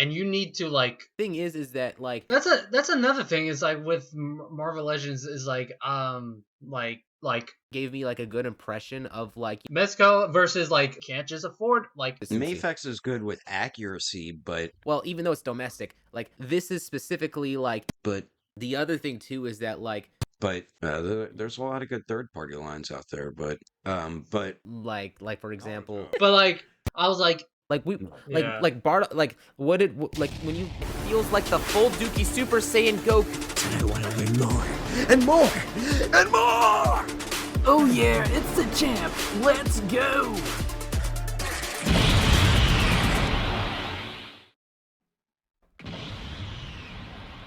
and you need to like. Thing is that like That's another thing is like with Marvel Legends is like gave me like a good impression of like Mezco versus like can't just afford like Mayfex is good with accuracy, but well, even though it's domestic, like this is specifically like. But the other thing too is that like there's a lot of good third-party lines out there. But like for example, but like I was like we yeah. like Bart like what did like when you feels like the full Dookie Super Saiyan Goku. I want to win more and more and more. Oh yeah, it's the champ. Let's go.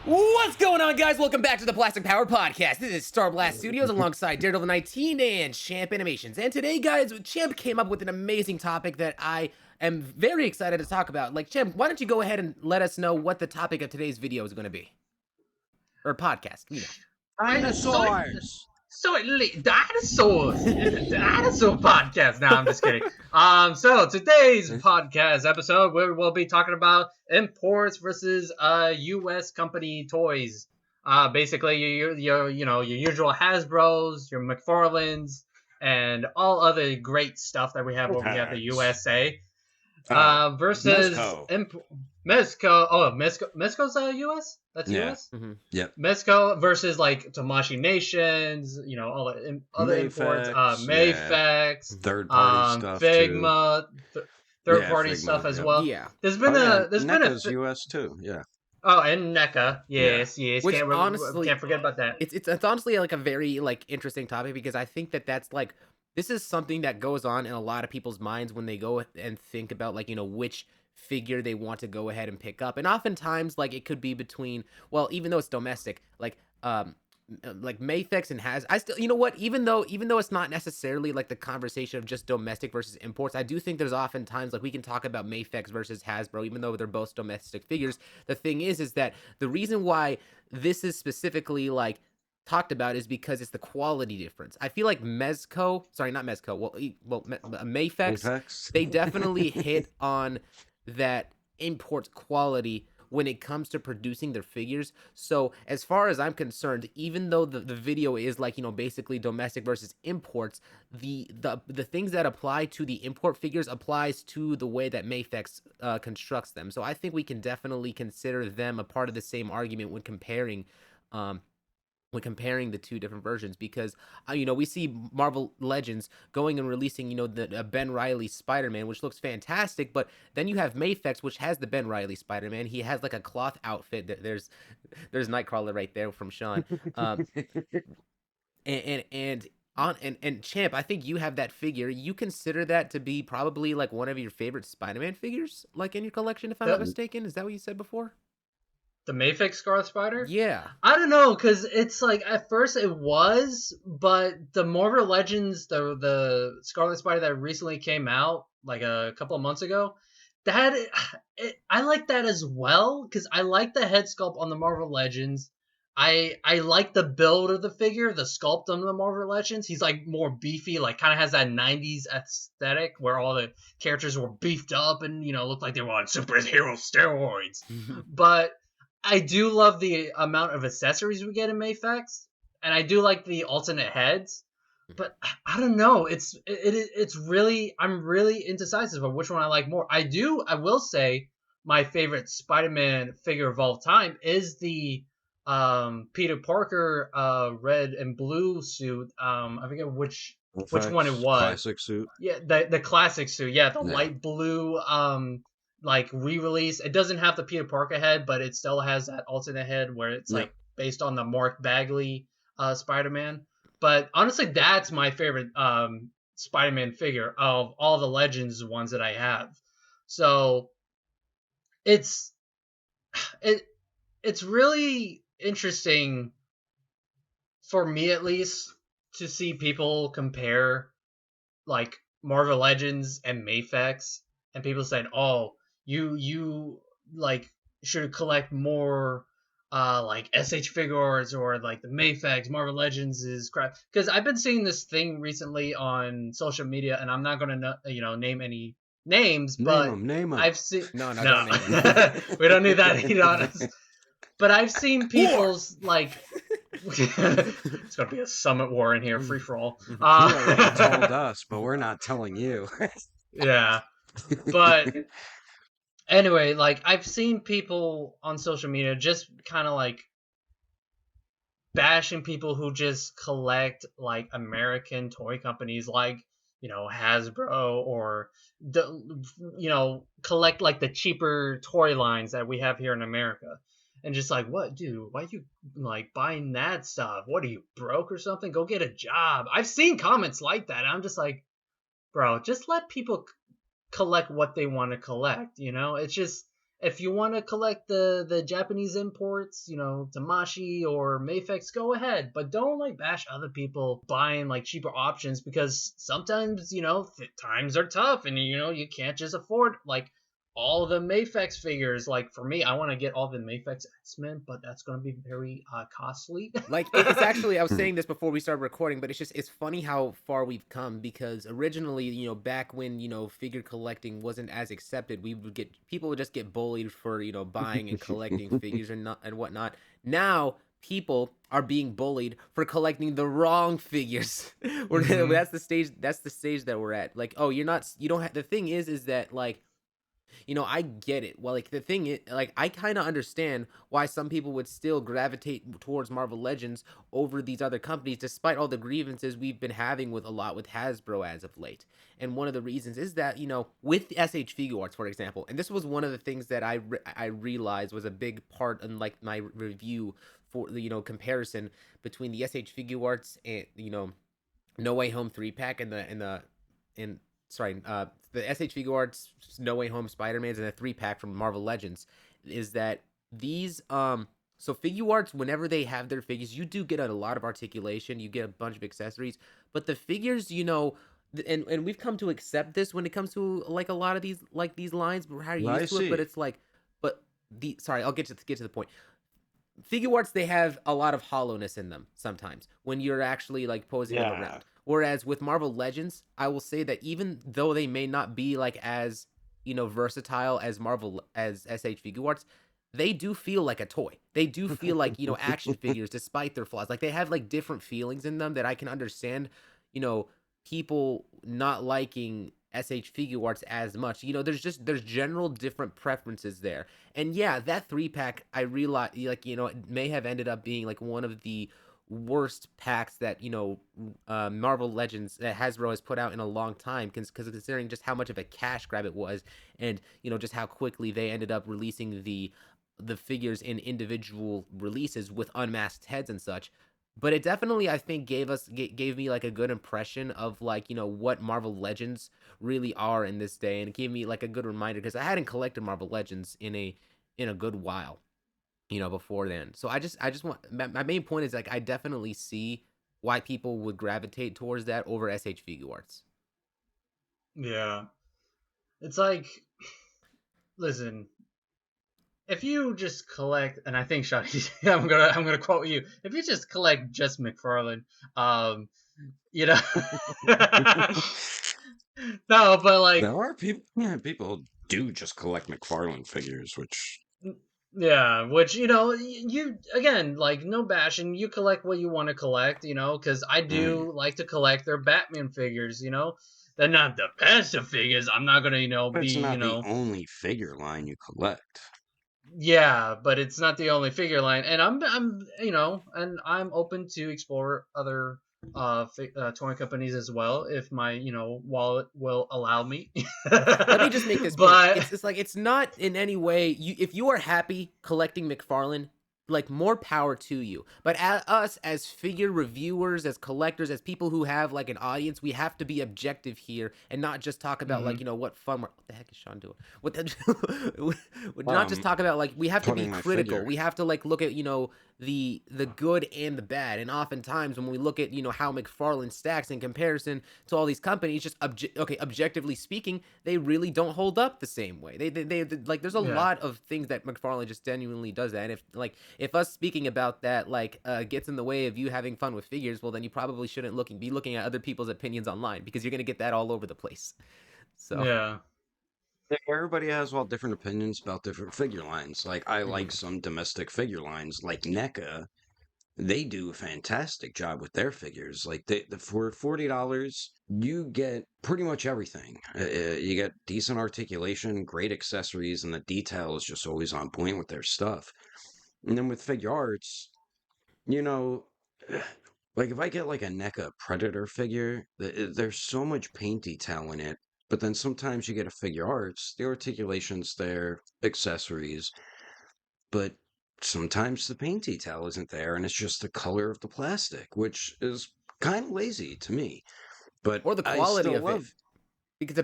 What's going on, guys? Welcome back to the Plastic Power Podcast. This is Starblast Studios alongside Daredevil 19 and Champ Animations. And today, guys, Champ came up with an amazing topic that I am very excited to talk about. Like, Champ, why don't you go ahead and let us know what the topic of today's video is going to be? Or podcast, you know. dinosaurs. Dinosaurs. Dinosaur podcast. No, I'm just kidding. So today's podcast episode, we will be talking about imports versus U.S. company toys. Basically your usual Hasbro's, your McFarlane's, and all other great stuff that we have over here at the USA. Versus Mezco. Oh, Mezco's US? That's US? Mm-hmm. Yep. Mezco versus like Tamashii Nations, you know, all the other imports, Mayfex, third-party stuff, Figma, third-party Figma, stuff as yep. well. Yeah. There's been NECA's US too, yeah. Oh, and NECA, yes. Which honestly, can't forget about that. It's honestly like a very like interesting topic because I think that's like this is something that goes on in a lot of people's minds when they go and think about like, you know, which figure they want to go ahead and pick up. And oftentimes like it could be between, well, even though it's domestic, like Mayfex and I still, you know what, even though it's not necessarily like the conversation of just domestic versus imports, I do think there's oftentimes like we can talk about Mayfex versus Hasbro, even though they're both domestic figures. The thing is that the reason why this is specifically like talked about is because it's the quality difference. I feel like Mayfex, they definitely hit on that import quality when it comes to producing their figures. So as far as I'm concerned, even though the video is like, you know, basically domestic versus imports, the things that apply to the import figures applies to the way that Mayfex constructs them. So I think we can definitely consider them a part of the same argument when comparing the two different versions, because you know, we see Marvel Legends going and releasing, you know, the Ben Reilly Spider-Man, which looks fantastic, but then you have Mayfex, which has the Ben Reilly Spider-Man. He has like a cloth outfit. There's Nightcrawler right there from Sean. And Champ, I think you have that figure. You consider that to be probably like one of your favorite Spider-Man figures, like in your collection, if I'm not mistaken. Is that what you said before? The Mayfex Scarlet Spider? Yeah. I don't know, because it's like, at first it was, but the Marvel Legends, the Scarlet Spider that recently came out, like a couple of months ago, I like that as well, because I like the head sculpt on the Marvel Legends. I like the build of the figure, the sculpt on the Marvel Legends. He's like more beefy, like kind of has that 90s aesthetic where all the characters were beefed up and, you know, looked like they were on superhero steroids. But I do love the amount of accessories we get in Mayfex, and I do like the alternate heads, but I don't know. It's really, I'm really indecisive of which one I like more. I will say my favorite Spider-Man figure of all time is the Peter Parker red and blue suit. I forget which one it was. Classic suit. Yeah, the classic suit. Yeah, the light blue like re-release. It doesn't have the Peter Parker head, but it still has that alternate head where it's like based on the Mark Bagley Spider-Man. But honestly, that's my favorite Spider-Man figure of all the Legends ones that I have. So it's really interesting for me, at least, to see people compare like Marvel Legends and Mayfex, and people saying, "Oh, you like should collect more like SH figures, or like the Mayfex Marvel Legends is crap." Because I've been seeing this thing recently on social media, and I'm not gonna name any names, Name but them, name them. I've seen No, no, don't name them. we don't need that heat on us. But I've seen people's like it's gonna be a summit war in here, free for all. You already told us, but we're not telling you. Yeah, but anyway, like I've seen people on social media just kind of like bashing people who just collect like American toy companies, like Hasbro, or collect like the cheaper toy lines that we have here in America. And just like, what, dude? Why you like buying that stuff? What are you, broke or something? Go get a job. I've seen comments like that. I'm just like, bro, just let people collect what they want to collect. It's just, if you want to collect the Japanese imports, Tamashi or Mayfex, go ahead, but don't like bash other people buying like cheaper options, because sometimes times are tough, and you can't just afford like all the Mayfex figures. Like for me, I want to get all the Mayfex X-Men, but that's going to be very costly. Like it's actually, I was saying this before we started recording, but it's funny how far we've come, because originally, back when, figure collecting wasn't as accepted, people would just get bullied for, buying and collecting figures and whatnot. Now people are being bullied for collecting the wrong figures. That's the stage that we're at. Like, oh, you don't have, the thing is that like, I get it. Well, like the thing is, like I kind of understand why some people would still gravitate towards Marvel Legends over these other companies, despite all the grievances we've been having with Hasbro as of late. And one of the reasons is that with SH Figuarts, for example, and this was one of the things that I realized was a big part in like my review for the comparison between the SH Figuarts and No Way Home 3-pack and the SH Figuarts No Way Home Spider-Mans and the 3-pack from Marvel Legends, is that these so Figuarts, whenever they have their figures, you do get a lot of articulation, you get a bunch of accessories, but the figures, and we've come to accept this when it comes to like a lot of these lines, how you're used to it, but it's like, I'll get to the point. Figuarts, they have a lot of hollowness in them sometimes when you're actually like posing them around. Whereas with Marvel Legends, I will say that even though they may not be like as versatile as SH Figuarts, they do feel like a toy. They do feel like action figures, despite their flaws. Like they have like different feelings in them that I can understand. People not liking SH Figuarts as much. There's general different preferences there. And yeah, that 3-pack, I realize like it may have ended up being like one of the worst packs that Marvel Legends that Hasbro has put out in a long time, because considering just how much of a cash grab it was, and just how quickly they ended up releasing the figures in individual releases with unmasked heads and such. But it definitely, I think, gave me like a good impression of like what Marvel Legends really are in this day, and it gave me like a good reminder, because I hadn't collected Marvel Legends in a good while before then. So I just want, my main point is like, I definitely see why people would gravitate towards that over SH Figuarts. Yeah. It's like, listen, if you just collect, and I think Shadi, I'm gonna quote you. If you just collect just McFarlane, no, but like there are people do just collect McFarlane figures, which you again, like, no bashing. You collect what you want to collect, because I do like to collect their Batman figures. They're not the best of figures. I'm not gonna but be it's not the only figure line you collect. Yeah, but it's not the only figure line, and I'm open to explore other toy companies as well, if my wallet will allow me. Let me just make this point. It's just like, it's not in any way, if you are happy collecting McFarlane, like, more power to you. But us as figure reviewers, as collectors, as people who have like an audience, we have to be objective here and not just talk about like what fun. What the heck is Sean doing? Not just talk about like, we have to be critical. We have to like look at the good and the bad. And oftentimes when we look at how McFarlane stacks in comparison to all these companies, just objectively speaking, they really don't hold up the same way. They like, there's a lot of things that McFarlane just genuinely does that. And if us speaking about that gets in the way of you having fun with figures, well, then you probably shouldn't be looking at other people's opinions online, because you're gonna get that all over the place. So yeah. Everybody has all different opinions about different figure lines. Like I Mhm. like some domestic figure lines, like NECA. They do a fantastic job with their figures. Like for $40, you get pretty much everything. You get decent articulation, great accessories, and the detail is just always on point with their stuff. And then with figure arts, you know, like if I get like a NECA Predator figure, there's so much paint detail in it. But then sometimes you get a figure arts, the articulation's there, accessories, but sometimes the paint detail isn't there and it's just the color of the plastic, which is kind of lazy to me. But Or the I quality still of it. love, Because yeah,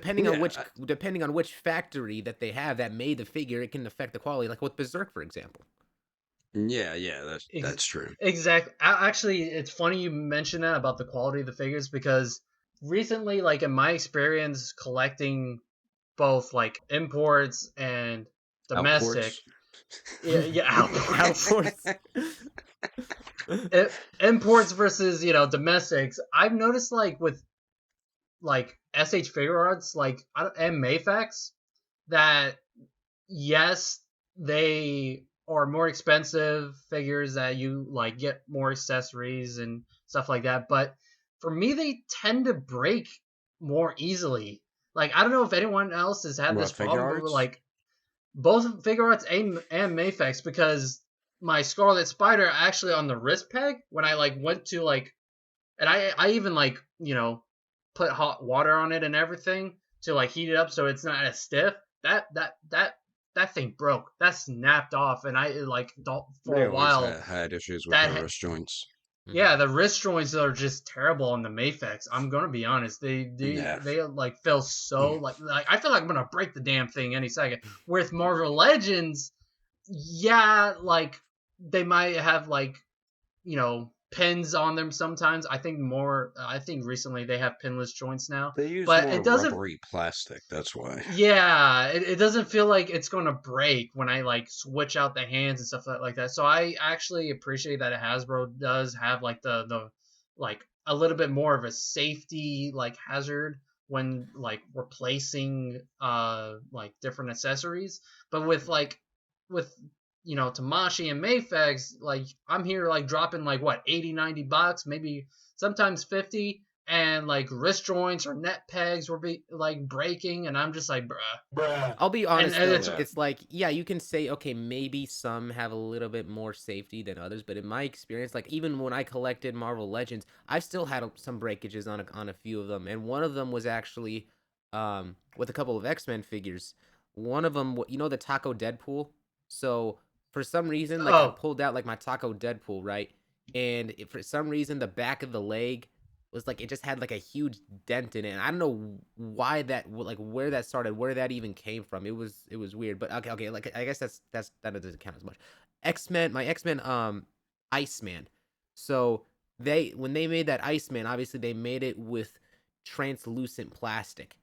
depending on which factory that they have that made the figure, it can affect the quality. Like with Berserk, for example. yeah, Ex- that's true. exactly. Actually, it's funny you mention that about the quality of the figures because recently, like in my experience collecting both like imports and domestic, Outports. yeah, outports, Outports. imports versus domestics. I've noticed like with like SH figure arts, like and Mayfax, that yes, they are more expensive figures that you like get more accessories and stuff like that. But for me, they tend to break more easily. Like I don't know if anyone else has had this What, figure problem, but arts? like both figure arts and Mayfax, because my Scarlet Spider actually on the wrist peg when I like went to like, and I even like put hot water on it and everything to like heat it up so it's not as stiff. That thing broke. That snapped off, and I like for They a always while had issues with their that wrist joints. yeah, Mhm. the wrist joints are just terrible on the Mayfex. I'm gonna be honest. Yeah. They like feel so like I feel like I'm gonna break the damn thing any second. With Marvel Legends, yeah, like they might have like pins on them sometimes. I think recently they have pinless joints now, They use but more it doesn't. rubbery plastic, that's why. Yeah, it doesn't feel like it's gonna break when I like switch out the hands and stuff like that. So I actually appreciate that Hasbro does have like the like a little bit more of a safety like hazard when like replacing like different accessories. But with Tamashi and Mayfax, like I'm here like dropping like what 80-90 bucks, maybe sometimes 50, and like wrist joints or net pegs were like breaking, and I'm just like, bruh. I'll be And, honest and though, it's Yeah. it's like, yeah, you can say, okay, maybe some have a little bit more safety than others, but in my experience, like even when I collected Marvel Legends, I still had some breakages on a few of them, and one of them was actually with a couple of X-Men figures. One of them, you know, the Taco Deadpool. So for some reason, like I oh pulled out like my Taco Deadpool, right, and for some reason the back of the leg was like it just had like a huge dent in it. And I don't know why that like where that started, where that even came from. It was weird. But okay, like I guess that doesn't count as much. X-Men, my X-Men Iceman. So they when they made that Iceman, obviously they made it with translucent plastic.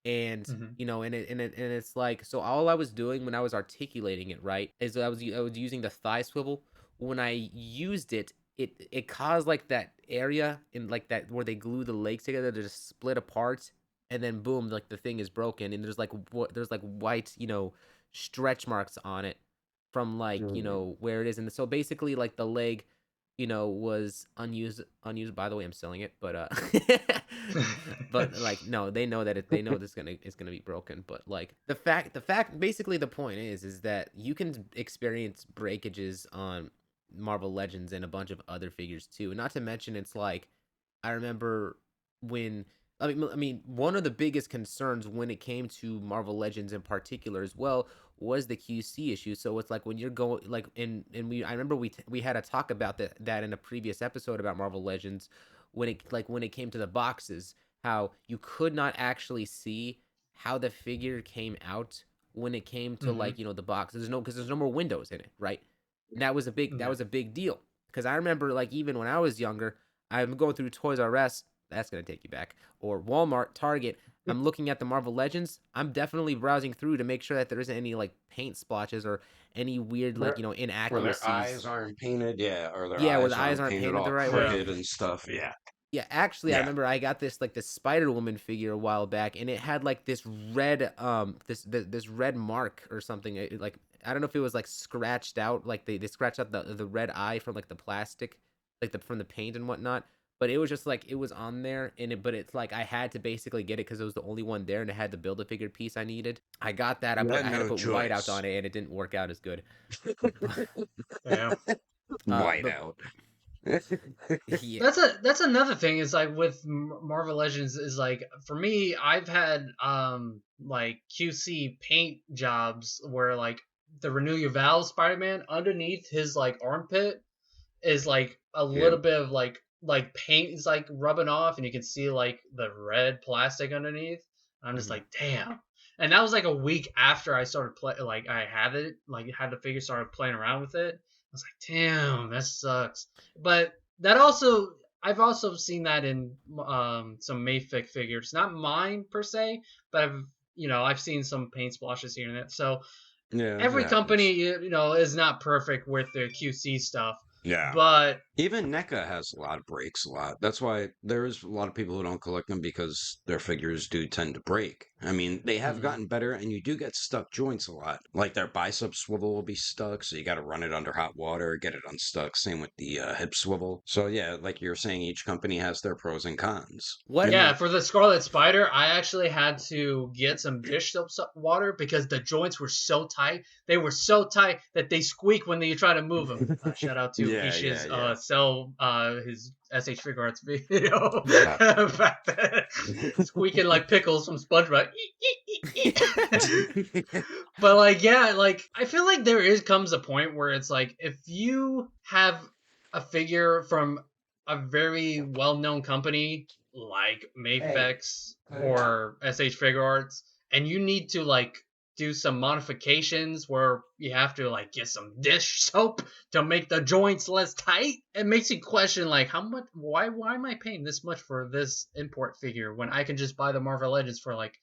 And mhm. and it's like, so all I was doing when I was articulating it, right, is I was using the thigh swivel. When I used it, it caused like that area in like that where they glue the legs together to just split apart, and then boom, like the thing is broken, and there's like white stretch marks on it from like Mm. where it is. And so basically like the leg was unused. By the way, I'm selling it, but but like no, they know that they know this it's gonna be broken. But like the fact basically the point is that you can experience breakages on Marvel Legends and a bunch of other figures too. Not to mention, it's like I remember when I mean one of the biggest concerns when it came to Marvel Legends in particular as well was the QC issue. So it's like when you're going like and we I remember we had a talk about that in a previous episode about Marvel Legends when it came to the boxes, how you could not actually see how the figure came out when it came to Mhm. like the box. There's no more windows in it, right? And that Yeah. was a big deal because I remember like even when I was younger, I'm going through Toys R Us. That's gonna take you back, or Walmart, Target. I'm looking at the Marvel Legends. I'm definitely browsing through to make sure that there isn't any like paint splotches or any weird like Where where their eyes inaccuracies. aren't painted, yeah, or their Yeah, where eyes the eyes aren't aren't painted painted the all right way. Yeah. crooked and stuff, yeah. Yeah, actually, I Yeah. remember I got this like this Spider Woman figure a while back, and it had like this red this red mark or something. Like I don't know if it was like scratched out, like they scratched out the red eye from like the plastic, like the from the paint and whatnot. But it was just like it was on there, and but it's like I had to basically get it because it was the only one there, and it had the Build a Figure piece I needed. I got that. You had I had to no put whiteout choice. on it, and it didn't work out as good. Yeah. But Whiteout. yeah, That's another thing is like with Marvel Legends is like for me I've had like QC paint jobs where like the Renew Your Vows Spider-Man underneath his like armpit is like a Yeah. little bit of like paint is like rubbing off and you can see like the red plastic underneath. I'm just mhm. like damn. And that was like a week after I started play like I had it like had the figure started playing around with it. I was like damn that sucks. But that also I've also seen that in some Mayfic figures, not mine per se, but I've seen some paint splashes here and there. So Yeah, it every company happens. is not perfect with their QC stuff, Yeah. but Even NECA has a lot of breaks a lot. That's why there's a lot of people who don't collect them because their figures do tend to break. I mean, they have mm, gotten better and you do get stuck joints a lot. Like their bicep swivel will be stuck, so you got to run it under hot water, get it unstuck. Same with the hip swivel. So yeah, like you're saying, each company has their pros and cons. What? And yeah, for the Scarlet Spider, I actually had to get some dish soap water because the joints were so tight. They were so tight that they squeak when you try to move them. Shout out to yeah, yeah, Ish's yeah. sell his SH Figure Arts video Yeah. back then, squeaking like pickles from SpongeBob. But like yeah, like I feel like there is comes a point where it's like if you have a figure from a very well-known company like Mayfex or SH Figure Arts, and you need to like do some modifications where you have to like get some dish soap to make the joints less tight. It makes you question like how much why am I paying this much for this import figure when I can just buy the Marvel Legends for like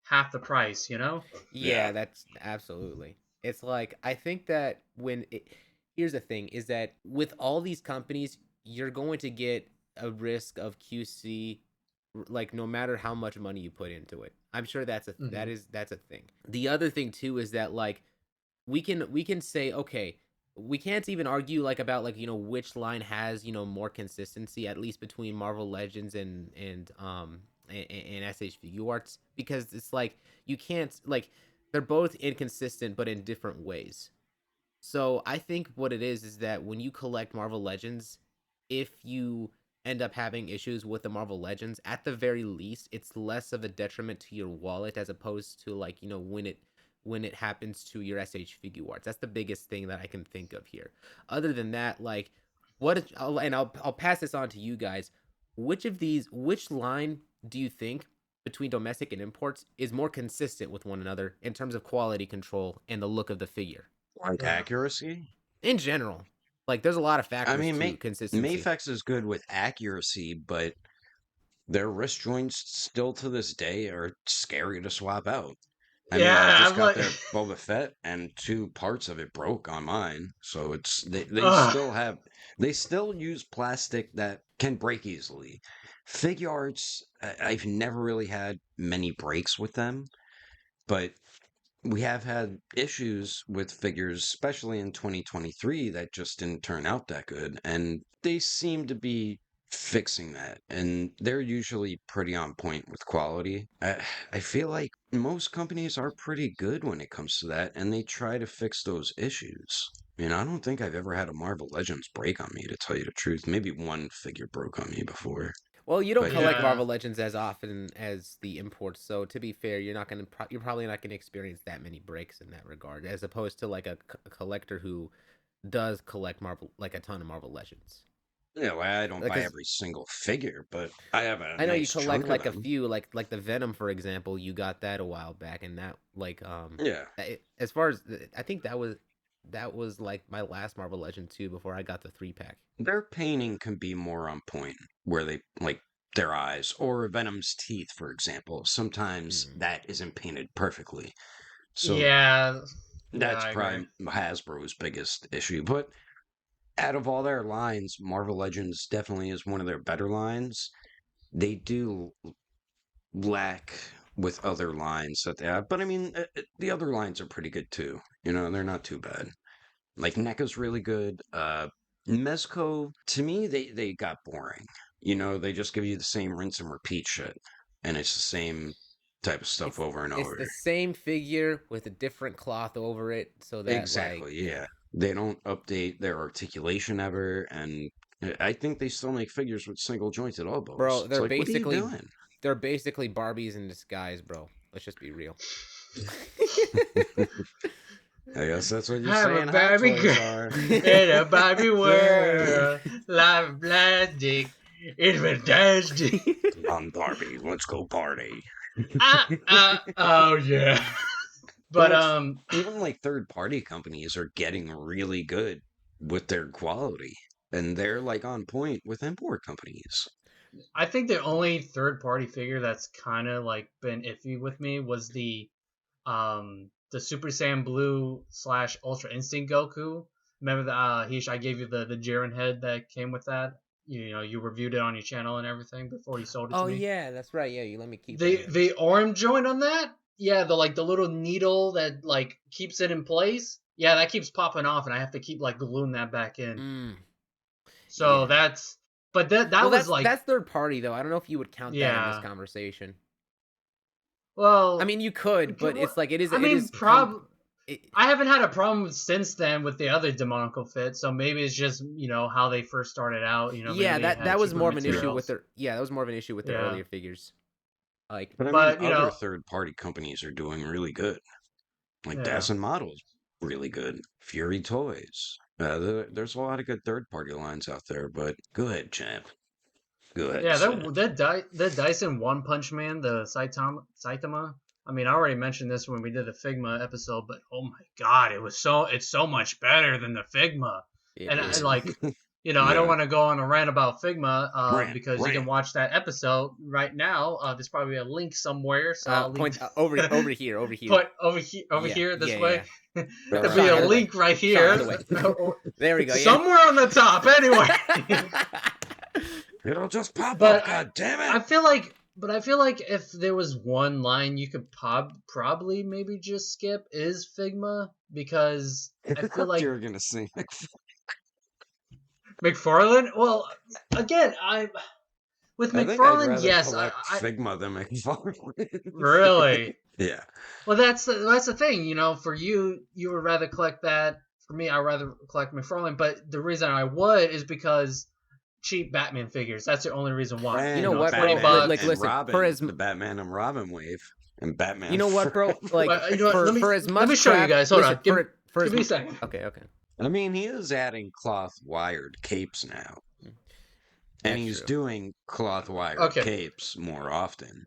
half the price, you know? Yeah, Yeah. that's absolutely. It's like I think that here's the thing is that with all these companies, you're going to get a risk of QC like no matter how much money you put into it. I'm sure Mm-hmm. that's a thing. The other thing too is that like we can say okay, we can't even argue like about like which line has more consistency at least between Marvel Legends and SH Figure Arts because it's like you can't like they're both inconsistent but in different ways. So I think what it is that when you collect Marvel Legends, if you end up having issues with the Marvel Legends, at the very least, it's less of a detriment to your wallet as opposed to like when it happens to your SH Figure Arts. That's the biggest thing that I can think of here. Other than that, like I'll pass this on to you guys. Which line do you think between domestic and imports is more consistent with one another in terms of quality control and the look of the figure? Like accuracy? In general, like there's a lot of I factors mean, to consistency. Mafex is good with accuracy, but their wrist joints still to this day are scary to swap out. I mean, I Yeah, just I'm got like, their Boba Fett and two parts of it broke on mine. So they ugh. still have they still use plastic that can break easily. Figure arts, I've never really had many breaks with them, but we have had issues with figures, especially in 2023, that just didn't turn out that good. And they seem to be fixing that. And they're usually pretty on point with quality. I feel like most companies are pretty good when it comes to that, and they try to fix those issues. I don't think I've ever had a Marvel Legends break on me, to tell you the truth. Maybe one figure broke on me before. Well, you don't But collect yeah. Yeah. Marvel Legends as often as the imports, so to be fair, you're probably not gonna experience that many breaks in that regard, as opposed to like a collector who does collect Marvel like a ton of Marvel Legends. Well, I don't buy Because every single figure, but I have a I know you nice collect chunk of like a them. few, like the Venom, for example. You got that a while back, and that like Yeah. as far as I think that was like my last Marvel Legend too before I got the 3 pack. Their painting can be more on point, where they like their eyes or Venom's teeth, for example. Sometimes Mm. that isn't painted perfectly. So Yeah. Yeah, that's I agree. probably Hasbro's biggest issue. But out of all their lines, Marvel Legends definitely is one of their better lines. They do lack with other lines that they have, but I mean, the other lines are pretty good too. You know, they're not too bad. Like NECA's really good. Mezco, to me, they got boring. You know, they just give you the same rinse and repeat shit, and it's the same type of stuff It's over and it's over. the same figure with a different cloth over it, so that like Exactly, yeah. They don't update their articulation ever, and I think they still make figures with single jointed elbows. bro, It's like, what are you doing? they're basically Barbies in disguise, bro. Let's just be real. I guess that's what you're I'm a saying. Hot Barbie toys girl are. in a Barbie world. Life plastic. It's fantastic. I'm Barbie. Let's go party. Oh yeah. But But even like third party companies are getting really good with their quality, and they're like on point with import companies. I think the only third party figure that's kind of like been iffy with me was the Super Saiyan Blue / Ultra Instinct Goku. Remember the I gave you the Jiren head that came with that. You know, you reviewed it on your channel and everything before you sold it to Oh me. yeah, that's right. Yeah, you let me keep The that. the arm joint on that, yeah, the like the little needle that like keeps it in place. Yeah, that keeps popping off, and I have to keep like gluing that back in. Mm, So yeah. that's, but that Well, was like, that's third party though. I don't know if you would count that in this yeah. conversation. I Well, mean, you could, but it's like I mean, it, I haven't had a problem since then with the other demonical fit, so maybe it's just, you know, how they first started out. You know, maybe yeah, they that had was cheaper more of an issue with materials. their that was more of an issue with their Yeah, earlier figures. Like, But I mean, but you other know, third party companies are doing really good. Like yeah, Dassen Models, really good. Fury Toys. There's a lot of good third party lines out there, but go ahead, champ. Go ahead, yeah. sir. The Dyson One Punch Man, the Saitama. I mean, I already mentioned this when we did the Figma episode, but oh my god, it's so much better than the Figma. it And I is. like, you know, I don't Yeah. want to go on a rant about Figma Rant, because you can rant. watch that episode right now. There's probably a link somewhere, so I'll link Point over here, over here. put over Yeah, here this yeah, way. yeah. There'll All be right. a Other way. link right Sean, here. other way. There we go. Yeah. Somewhere on the top, anyway. It'll just pop But up, god damn I it! feel like, if there was one line you could probably maybe just skip is Figma, because I feel like You're gonna sing. McFarlane. Well, again, with I think I'd McFarlane, rather yes, collect I Figma than McFarlane. really. Yeah. Well, that's the thing. You know, for you would rather collect that. For me, I'd rather collect McFarlane. But the reason I would is because cheap Batman figures. That's the only reason why. And You know what, bro? $20. Like, and listen, Robin, for as the Batman and Robin wave, and Batman. you know what, bro? Like, Well, you know what, for as much let me show you crap- guys. Hold listen, on. Give for me a as second. okay. I mean, he is adding cloth wired capes now, and That's he's true. doing cloth wired Okay. capes more often.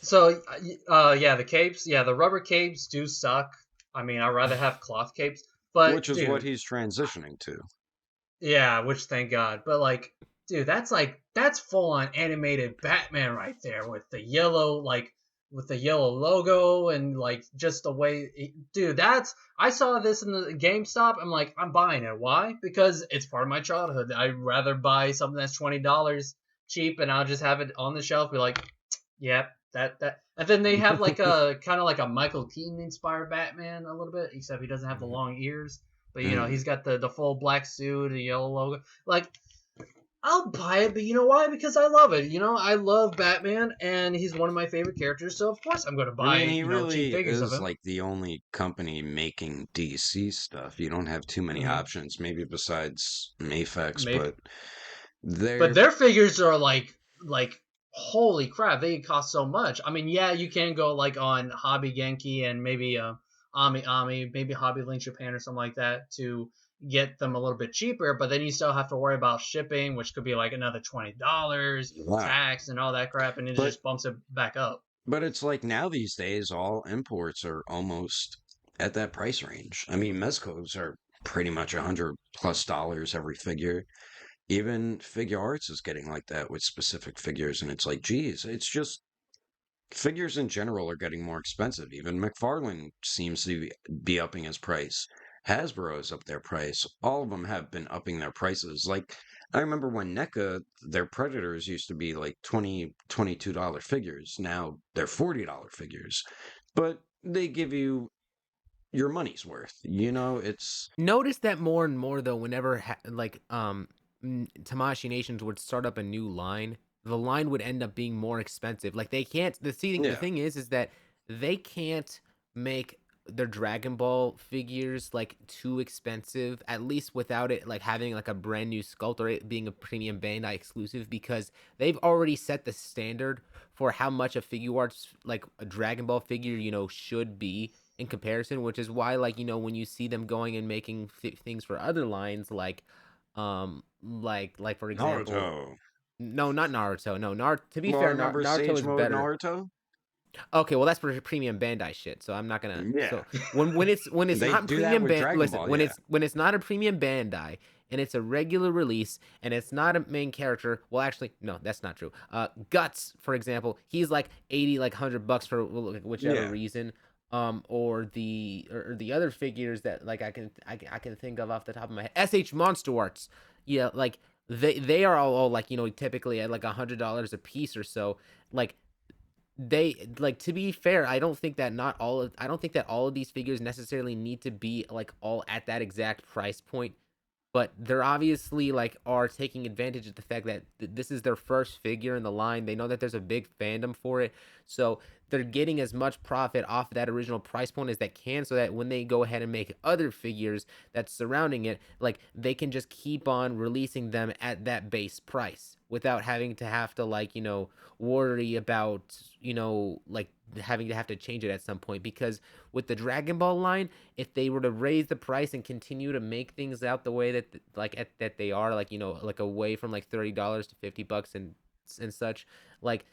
So, yeah, the capes, yeah, the rubber capes do suck. I mean, I'd rather have cloth capes, but Which is dude, what he's transitioning to. yeah, which thank God. But like, dude, that's full on animated Batman right there with the yellow logo and like just the way, dude. I saw this in the GameStop. I'm like, I'm buying it. Why? Because it's part of my childhood. I'd rather buy something that's $20 cheap and I'll just have it on the shelf. Be like, yep. That and then they have like a kind of like a Michael Keaton inspired Batman a little bit, except he doesn't have the long ears. But you know, he's got the full black suit, the yellow logo. Like, I'll buy it, but you know why? Because I love it. You know, I love Batman, and he's one of my favorite characters. So of course I'm going to buy I mean, he cheap really figures of is him. like the only company making DC stuff. You don't have too many options, maybe besides Mafex, Maybe. but they're But their figures are like holy crap, they cost so much. I mean, yeah, you can go like on Hobby Genki and maybe Ami, maybe Hobby Link Japan or something like that to get them a little bit cheaper, but then you still have to worry about shipping, which could be like another $20, Wow. tax and all that crap, and it just bumps it back up. But it's like now these days, all imports are almost at that price range. I mean, Mezcos are pretty much $100+ every figure. Even Figure Arts is getting like that with specific figures, and it's like, geez, it's just figures in general are getting more expensive. Even McFarlane seems to be upping his price. Hasbro's up their price. All of them have been upping their prices. Like I remember when NECA, their Predators used to be like $22 figures. Now they're $40 figures. But they give you your money's worth. It's Notice that more and more though. Whenever Tamashii Nations would start up a new line, the line would end up being more expensive. Like they can't. The yeah. thing is that they can't make their Dragon Ball figures like too expensive, at least without it like having like a brand new sculpt or it being a premium Bandai exclusive, because they've already set the standard for how much a figure arts like a Dragon Ball figure should be in comparison, which is why like when you see them going and making things for other lines like for example Naruto. no, not Naruto. No, to be Well, fair, remember Naruto Sage is Mode better. Naruto? Okay, well that's for premium Bandai shit, so I'm not gonna. Yeah. So when it's They not do that premium with Dragon listen, Ball, when yeah. it's not a premium Bandai and it's a regular release and it's not a main character. Well, actually, no, that's not true. Guts, for example, he's like 80, like $100 for whichever Yeah. reason. Or the other figures that like I can think of off the top of my head. SH Monster Arts, yeah, like they are all like typically at like $100 a piece or so. Like they like, to be fair, I don't think that all of these figures necessarily need to be like all at that exact price point, but they're obviously like are taking advantage of the fact that this is their first figure in the line. They know that there's a big fandom for it, so they're getting as much profit off that original price point as they can, so that when they go ahead and make other figures that's surrounding it, like they can just keep on releasing them at that base price without having to have to like worry about like having to change it at some point. Because with the Dragon Ball line, if they were to raise the price and continue to make things out the way that that they are, like like away from like $30 to $50 and such, like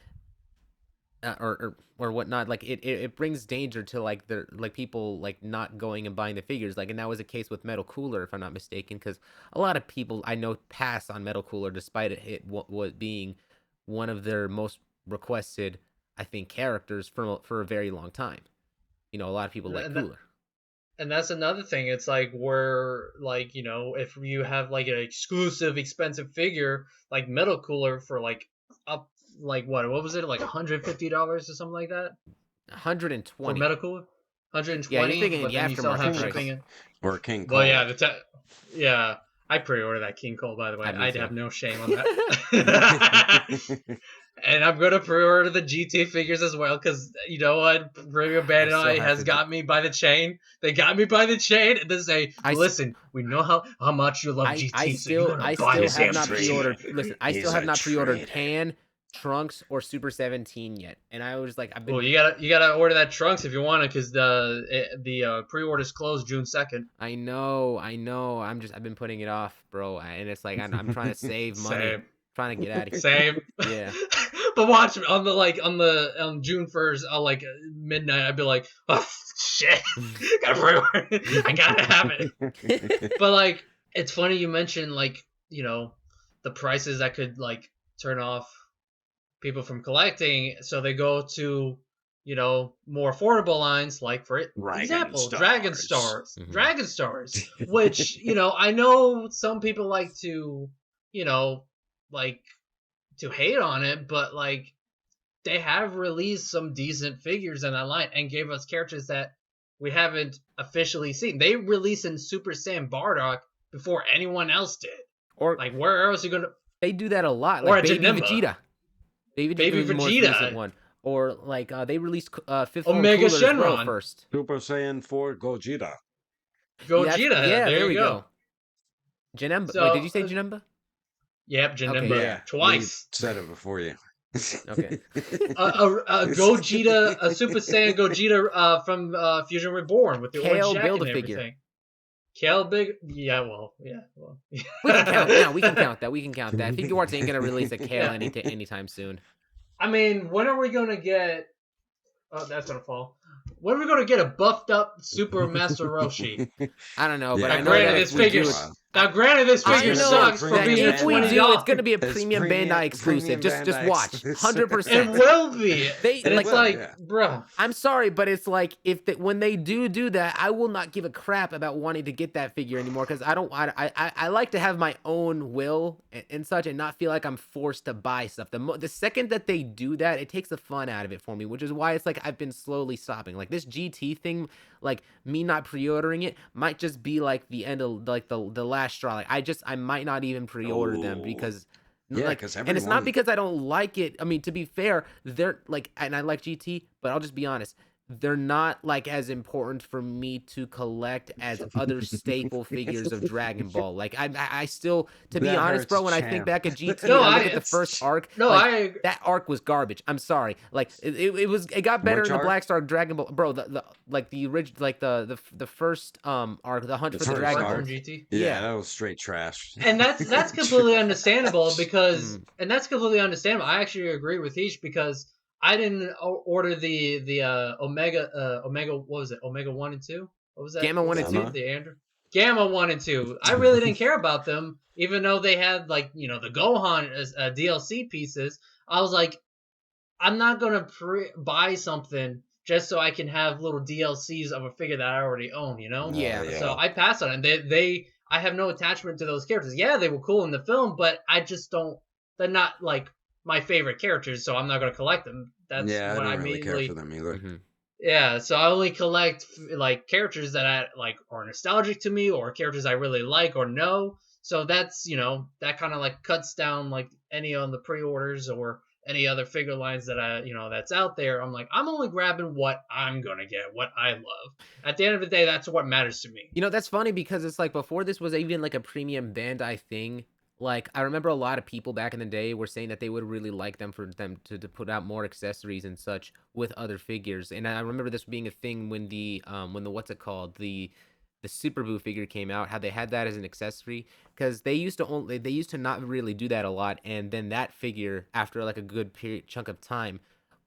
or whatnot, like it brings danger to like the like people like not going and buying the figures, like, and that was the case with Metal Cooler, if I'm not mistaken, because a lot of people I know pass on Metal Cooler despite it being one of their most requested, I think, characters for a very long time. A lot of people like Cooler. And that's another thing. It's like we're like, if you have like an exclusive expensive figure like Metal Cooler for like up like what was it, like $150 or something like that? 120 for Metal Cooler. 120. Yeah, you're thinking but the then you still have aftermarket shipping. Or King Cole. Well, yeah, yeah. I pre-ordered that King Cole, by the way. I'd have no shame on that. And I'm gonna pre-order the GT figures as well, because you know what, Premium Bandai has got me by the chain. They got me by the chain, and they say, "Listen, we know how much you love GT, I still have not pre-ordered. Listen, I still have not pre-ordered Pan, Trunks, or Super 17 yet, and I was like, I've been. Well, you gotta order that Trunks if you want it, because the pre-orders closed June 2nd. I know. I've been putting it off, bro, and it's like I'm trying to save money. Same. Trying to get out of here. Same. Yeah. But watch on June 1st, I'll like midnight, I'd be like, oh shit, gotta pre-order it. I gotta have it. But like, it's funny you mentioned like the prices that could like turn off people from collecting, so they go to more affordable lines, like for example, Dragon Stars, Dragon Stars, which I know some people like to like to hate on it, but like they have released some decent figures in that line and gave us characters that we haven't officially seen. They released in Super Saiyan Bardock before anyone else did. Or like, where else are you gonna? They do that a lot. Or like Baby Vegeta. Baby Vegeta. One. Or like they released Fifth Form Omega Cooler Shenron as well first. Super Saiyan 4 Gogeta. Gogeta. Yeah, there we go. go. Janemba. So, wait, did you say Janemba? Yep, Janemba. Okay, yeah. Twice. We said it before you. Okay. A Gogeta, a Super Saiyan Gogeta from Fusion Reborn with the Kale orange jacket and Build-A-Figure. everything. Kale we can count. No, we can count that. Figure Arts ain't gonna release a Kale anytime soon. I mean, when are we gonna get? Oh, that's gonna fall. When are we gonna get a buffed up Super Master Roshi? I don't know, but Yeah. I know Granted, that his we do figures. it. Now, granted, this I figure know sucks for Premium being a if we Bandai. do, it's $20. going to be a It's premium Bandai exclusive. premium Just Bandai watch, exclusive. 100%. It will be. They And It it's will, like, yeah. bruh. I'm sorry, but it's like if when they do that, I will not give a crap about wanting to get that figure anymore because I don't. I like to have my own will and such, and not feel like I'm forced to buy stuff. The second that they do that, it takes the fun out of it for me, which is why it's like I've been slowly stopping. Like this GT thing, like me not pre-ordering it might just be like the end of like the last straw. Like I might not even pre-order them Oh. because. Yeah, Like, because and it's not everyone. because I don't like it. I mean, to be fair, they're like, and I like GT, but I'll just be honest, they're not like as important for me to collect as other staple figures of Dragon Ball. Like, I still, to be That honest, bro, hurts, when I think champ. back at GT No, and I look I- at the first arc, No, like that arc was garbage. I'm sorry, like it got better Which in the arc? Black Star Dragon Ball, bro. The like the original, like the first arc, the Hunt The for the first Dragon arc Ball. from GT. Yeah, Yeah. that was straight trash. And that's completely understandable because, Mhm. and that's completely understandable. I actually agree with Heesh because I didn't order the Omega, what was it, Omega 1 and 2? What was that? Gamma What 1 was and that? 2? The Andrew Gamma 1 and 2. I really didn't care about them, even though they had like the Gohan as DLC pieces. I was like, I'm not gonna buy something just so I can have little DLCs of a figure that I already own. Yeah. So I passed on it. I have no attachment to those characters. Yeah, they were cool in the film, but I just don't. They're not like my favorite characters, so I'm not gonna collect them. That's Yeah, I what I don't really care immediately. for them either. Mhm. Yeah, so I only collect like characters that I like are nostalgic to me, or characters I really like or know. So that's that kind of like cuts down like any on the pre-orders or any other figure lines that I that's out there. I'm like, I'm only grabbing what I'm gonna get, what I love. At the end of the day, that's what matters to me. That's funny because it's like before this was even like a premium Bandai thing. Like I remember a lot of people back in the day were saying that they would really like them for them to put out more accessories and such with other figures. And I remember this being a thing when the what's it called, the Super Boo figure came out, how they had that as an accessory because they used to not really do that a lot. And then that figure, after like a good chunk of time,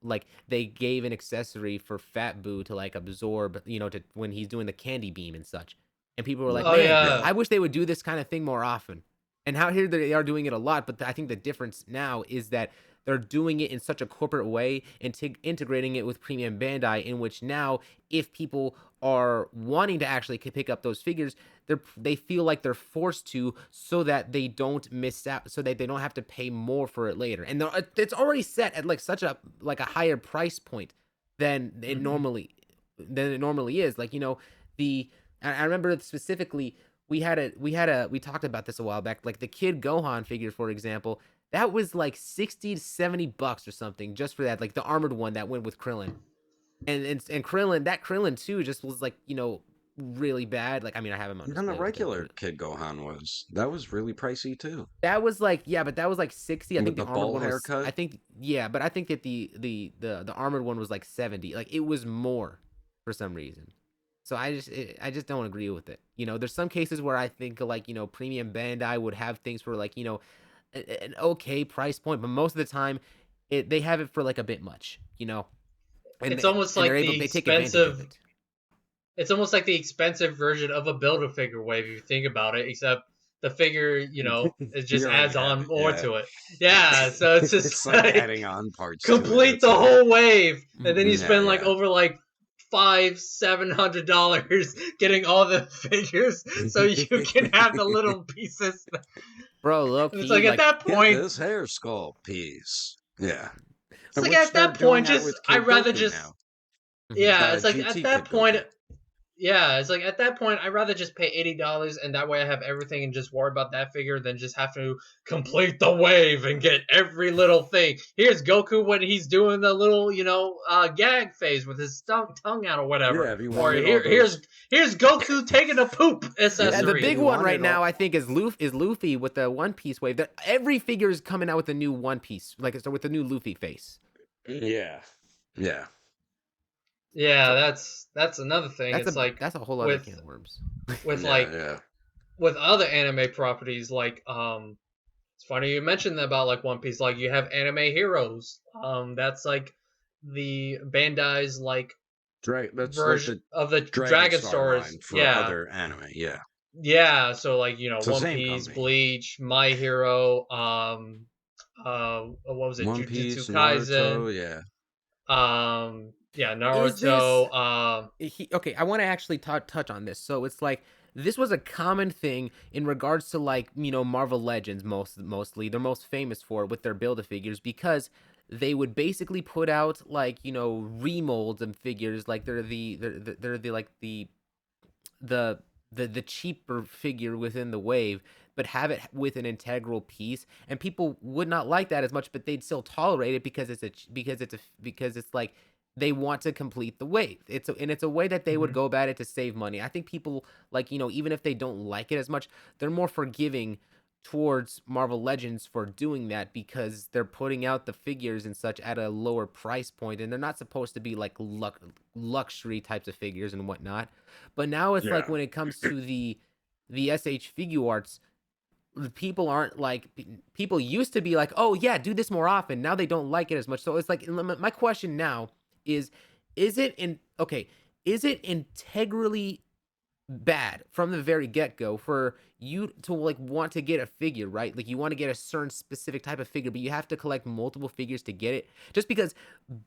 like they gave an accessory for Fat Boo to like absorb, to when he's doing the candy beam and such. And people were like, Oh man, yeah, I wish they would do this kind of thing more often. And how here they are doing it a lot, but I think the difference now is that they're doing it in such a corporate way and integrating it with Premium Bandai, in which now if people are wanting to actually pick up those figures, they feel like they're forced to, so that they don't miss out, so that they don't have to pay more for it later. And it's already set at like such a higher price point than it normally is. Like I remember specifically we talked about this a while back. Like the Kid Gohan figure, for example, that was like $60 to $70 or something just for that, like the armored one that went with Krillin. And Krillin too just was like, really bad. Like I mean, I have him on And the display, regular Kid Gohan that was really pricey too. that was like, yeah, but that was like 60. I With think the the armored bowl one was, haircut? I think, yeah, but I think that the armored one was like 70. Like it was more for some reason. So I just don't agree with it. There's some cases where I think like, Premium Bandai would have things for like, an okay price point, but most of the time they have it for like a bit much, and it's almost and like they take advantage of it. It's almost like the expensive version of a Build-A-Figure wave if you think about it, except the figure, it just You already adds on have it, more yeah. to it. Yeah, so it's just It's like adding on parts to it, complete that's the it. whole wave, and then you Yeah, spend like yeah. over like $500-$700 getting all the figures, so you can have the little pieces. Bro, low And it's key, like at that Get point, this hair sculpt piece. Yeah. it's like Which at they're that doing point, that just with I'd Kid rather Goku just now. yeah, it's like GT at that Kid point. Goku. Yeah, it's like at that point, I'd rather just pay $80 and that way I have everything and just worry about that figure than just have to complete the wave and get every little thing. Here's Goku when he's doing the little, gag phase with his tongue out or whatever. Yeah, if you Or wanted all those. here's Goku taking a poop accessory. Yeah, the If big you one right wanted now, all- I think, is Luffy with the One Piece wave. That every figure is coming out with a new One Piece, like so with the new Luffy face. Yeah. Yeah. Yeah, that's another thing. That's It's like that's a whole other with can of worms. with Yeah, like yeah. with other anime properties like it's funny you mentioned about like One Piece, like you have Anime Heroes. That's like the Bandai's like That's like version the of the Dragon Dragon Star Stories. line for Yeah. other anime. Yeah. Yeah, so like It's the One same Piece, company. Bleach, My Hero, what was it, One Jujutsu Piece, Naruto, Kaisen, yeah. yeah, Is this Naruto, okay? I want to actually touch on this. So it's like this was a common thing in regards to like Marvel Legends mostly they're most famous for with their build a figures because they would basically put out like remolds and figures like they're like the the cheaper figure within the wave but have it with an integral piece and people would not like that as much but they'd still tolerate it because it's like they want to complete the wave. It's a way that they would mhm. go about it to save money. I think people like even if they don't like it as much, they're more forgiving towards Marvel Legends for doing that because they're putting out the figures and such at a lower price point and they're not supposed to be like luxury types of figures and whatnot. But now it's like Yeah. when it comes to the SH figure arts, people aren't like people used to be like, oh yeah, do this more often. Now they don't like it as much. So it's like my question now is, is it integrally bad from the very get-go for you to like want to get a figure, right? Like you want to get a certain specific type of figure but you have to collect multiple figures to get it just because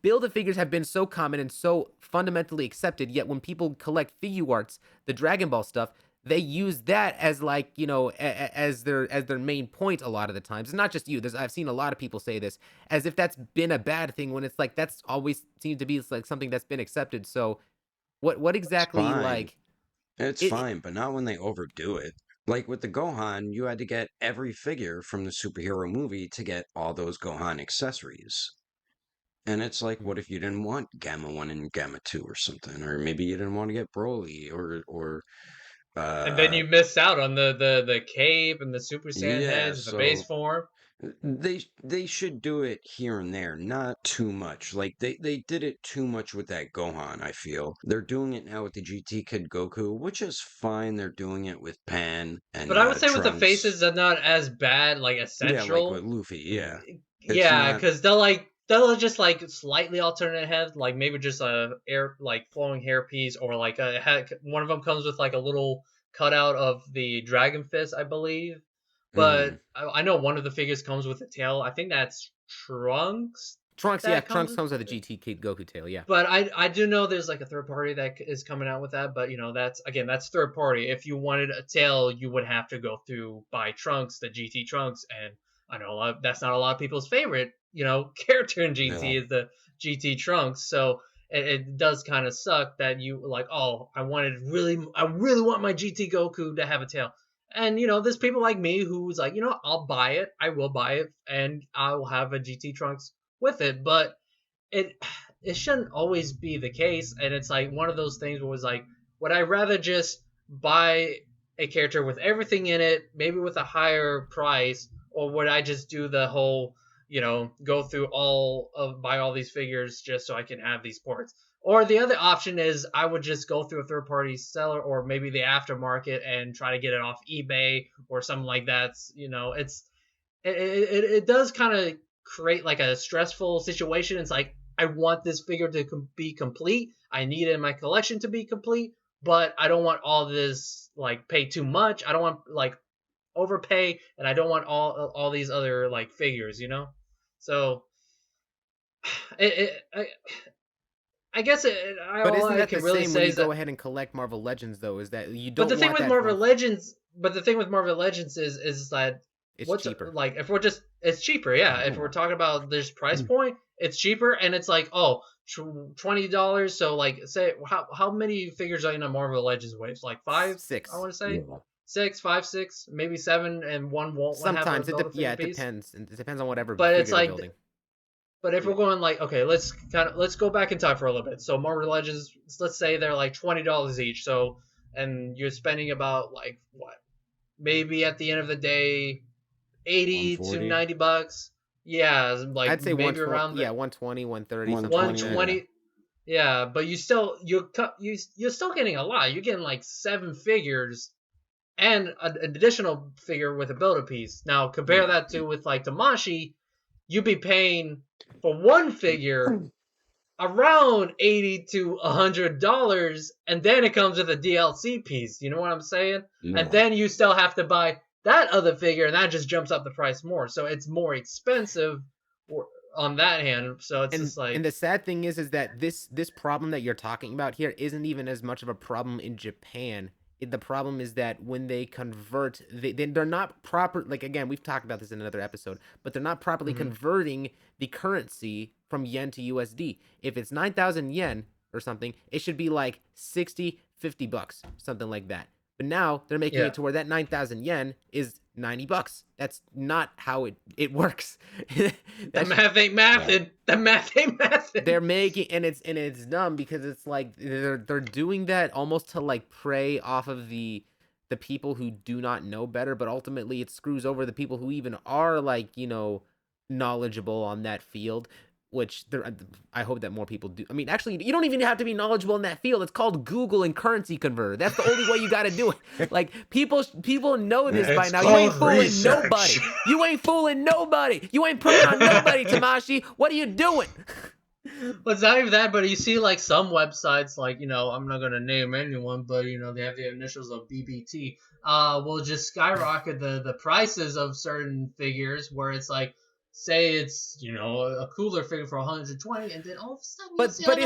build a figures have been so common and so fundamentally accepted, yet when people collect figure arts, the Dragon Ball stuff, they use that as like as their main point a lot of the times. It's not just you. I've seen a lot of people say this as if that's been a bad thing when it's like that's always seemed to be like something that's been accepted. So what It's exactly fine. like It's it fine, but not when they overdo it. Like with the Gohan, you had to get every figure from the superhero movie to get all those Gohan accessories. And it's like, what if you didn't want Gamma 1 and Gamma 2 or something? Or maybe you didn't want to get Broly or And then uh you miss out on the cape and the Super Saiyan yeah, heads, the base so form. they should do it here and there, not too much. Like they did it too much with that Gohan, I feel. They're doing it now with the GT Kid Goku, which is fine. They're doing it with Pan But and I would say with the Trunks. faces, they're not as bad, like Yeah, like with essential. Luffy, yeah. It's Yeah, not because they'll just like slightly alternate head, like maybe just a air like flowing hairpiece, or like one of them comes with like a little cutout of the dragon fist, I believe. But mhm. I know one of the figures comes with a tail. I think that's Trunks Trunks, yeah, that comes Trunks with. comes with a GT Kid Goku tail, yeah. But I do know there's like a third party that is coming out with that. But that's again that's third party. If you wanted a tail, you would have to go through buy Trunks, the GT Trunks, and I know that's not a lot of people's favorite character in GT Yeah. is the GT Trunks. So it does kind of suck that you like, oh, I really want my GT Goku to have a tail. And there's people like me who's like, I'll buy it, I will buy it, and I will have a GT Trunks with it. But it it shouldn't always be the case, and it's like one of those things where it was like, would I rather just buy a character with everything in it, maybe with a higher price, or would I just do the whole go through buy all these figures just so I can have these ports? Or the other option is I would just go through a third party seller or maybe the aftermarket and try to get it off eBay or something like that. It does kind of create like a stressful situation. It's like I want this figure to be complete. I need it in my collection to be complete, but I don't want all this like pay too much. I don't want like overpay, and I don't want all these other like figures. So it, it I guess But all isn't I that can the really same when say you is that. go ahead and collect Marvel Legends though? Is that you But the don't thing want with that Marvel from Legends, but the thing with Marvel Legends is that it's what's cheaper. like if we're just it's cheaper, yeah. If we're talking about this price point, it's cheaper, and it's like $20. So like say how many figures are in a Marvel Legends wave? Like five, I Six. want to say Yeah. six, five, six, maybe seven, and one won't have a Sometimes build a figure it piece. depends. It depends on whatever But it's figure they're like building. but if Yeah. we're going like, okay, let's go back in time for a little bit. So Marvel Legends, let's say they're like $20 each. So and you're spending about like what, maybe at the end of the day, 80 to 140, $90. Yeah, like I'd say maybe around the 120, 130, something like that. 120, yeah. 120. Yeah, but you're still getting a lot. You're getting like seven figures and an additional figure with a build a piece. Now compare that to with like Tamashi, you'd be paying for one figure around $80 to $100, and then it comes with a DLC piece. You know what I'm saying? And No. then you still have to buy that other figure, and that just jumps up the price more. So it's more expensive on that hand. So it's just like, and the sad thing is that this problem that you're talking about here isn't even as much of a problem in Japan. The problem is that when they convert, they're not proper. Like, again, we've talked about this in another episode, but they're not properly converting the currency from yen to USD. If it's 9,000 yen or something, it should be like 60, $50, something like that. But now they're making it to where that 9,000 yen is $90. That's not how it works. the math ain't mathing. The math ain't mathing. They're making, and it's dumb because it's like they're doing that almost to like prey off of the people who do not know better, but ultimately it screws over the people who even are, like, you know, knowledgeable on that field. Which I hope that more people do. I mean, actually, you don't even have to be knowledgeable in that field. It's called Google and Currency Converter. That's the only way you got to do it. Like, people know this by now. You ain't fooling nobody. You ain't fooling nobody. You ain't putting on nobody, Tamashi. What are you doing? Well, it's not even that, but you see, like, some websites, like, you know, I'm not going to name anyone, but, you know, they have the initials of BBT, will just skyrocket the prices of certain figures, where it's like, say it's, you know, a cooler figure for 120, and then all of a sudden but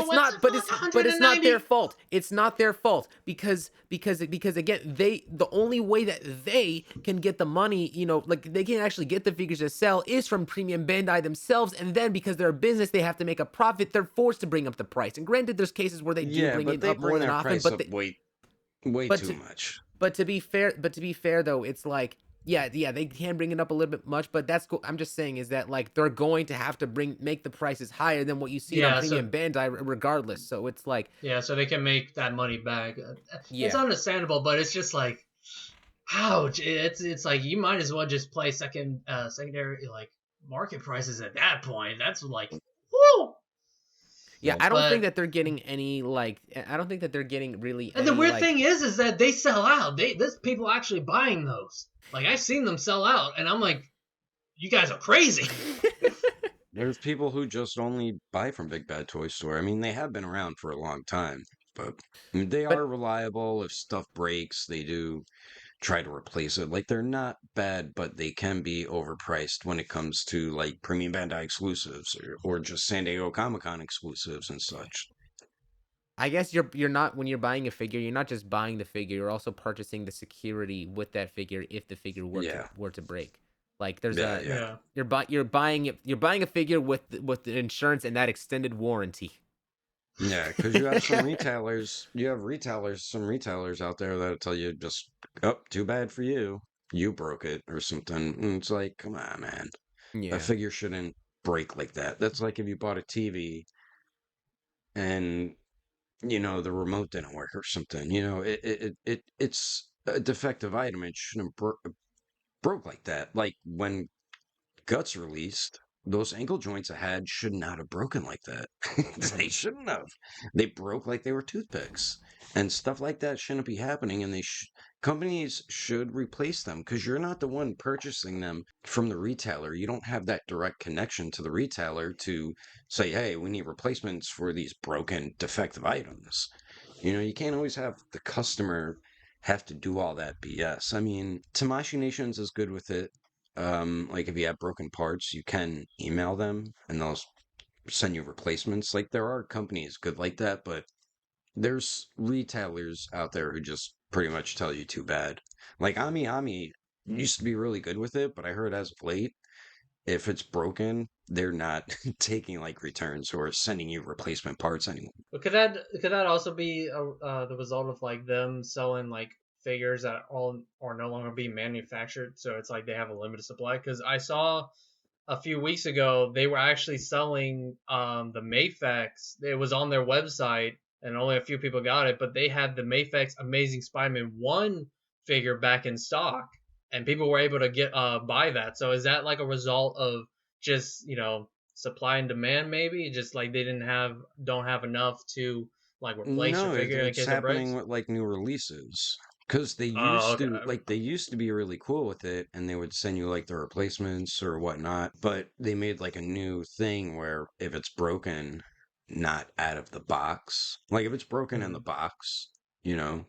it's not their fault. It's not their fault because again, the only way that they can get the money, you know, like they can actually get the figures to sell is from Premium Bandai themselves, and then because they're a business, they have to make a profit. They're forced to bring up the price. And granted, there's cases where they do bring it up more than often, but way too much. But to be fair though, it's like, yeah, they can bring it up a little bit much, but that's cool. I'm just saying is that, like, they're going to have to make the prices higher than what you see on Premium Bandai regardless. So it's like, so they can make that money back. It's understandable, but it's just like, ouch. It's like you might as well just play secondary, like, market prices at that point. That's like, whoo. Yeah, I don't think that they're getting any, like, I don't think that they're getting really. And the weird thing is that they sell out. There's people actually buying those. Like, I've seen them sell out, and I'm like, you guys are crazy. There's people who just only buy from Big Bad Toy Store. I mean, they have been around for a long time, but they are reliable. If stuff breaks, they do try to replace it. Like, they're not bad, but they can be overpriced when it comes to, like, Premium Bandai exclusives or just San Diego Comic-Con exclusives and such. I guess you're not, when you're buying a figure, you're not just buying the figure, you're also purchasing the security with that figure if the figure were to break. Like, there's you're buying a figure with the insurance and that extended warranty. Yeah, because you have some retailers out there that'll tell you just, oh, too bad for you. You broke it or something. And it's like, come on, man. Yeah. A figure shouldn't break like that. That's like if you bought a TV and, you know, the remote didn't work or something. You know, it's a defective item. It shouldn't have broke like that. Like when Guts released, those ankle joints I had should not have broken like that. They shouldn't have. They broke like they were toothpicks. And stuff like that shouldn't be happening. And companies should replace them because you're not the one purchasing them from the retailer. You don't have that direct connection to the retailer to say, hey, we need replacements for these broken, defective items. You know, you can't always have the customer have to do all that BS. I mean, Tamashii Nations is good with it. Like if you have broken parts, you can email them and they'll send you replacements. Like there are companies good like that, but there's retailers out there who just pretty much tell you too bad. Like Ami used to be really good with it, but I heard as of late, if it's broken, they're not taking like returns or sending you replacement parts anymore. But could that also be the result of like them selling like figures that are no longer being manufactured, so it's like they have a limited supply? Because I saw a few weeks ago they were actually selling the Mafex. It was on their website and only a few people got it, but they had the Mafex Amazing Spider-Man 1 figure back in stock and people were able to buy that. So is that like a result of just, you know, supply and demand? Maybe just like they don't have enough to like replace your figure in case it breaks? It's happening with like new releases. Because they used to be really cool with it, and they would send you like the replacements or whatnot. But they made like a new thing where if it's broken, not out of the box. Like if it's broken in the Mhm. box, you know,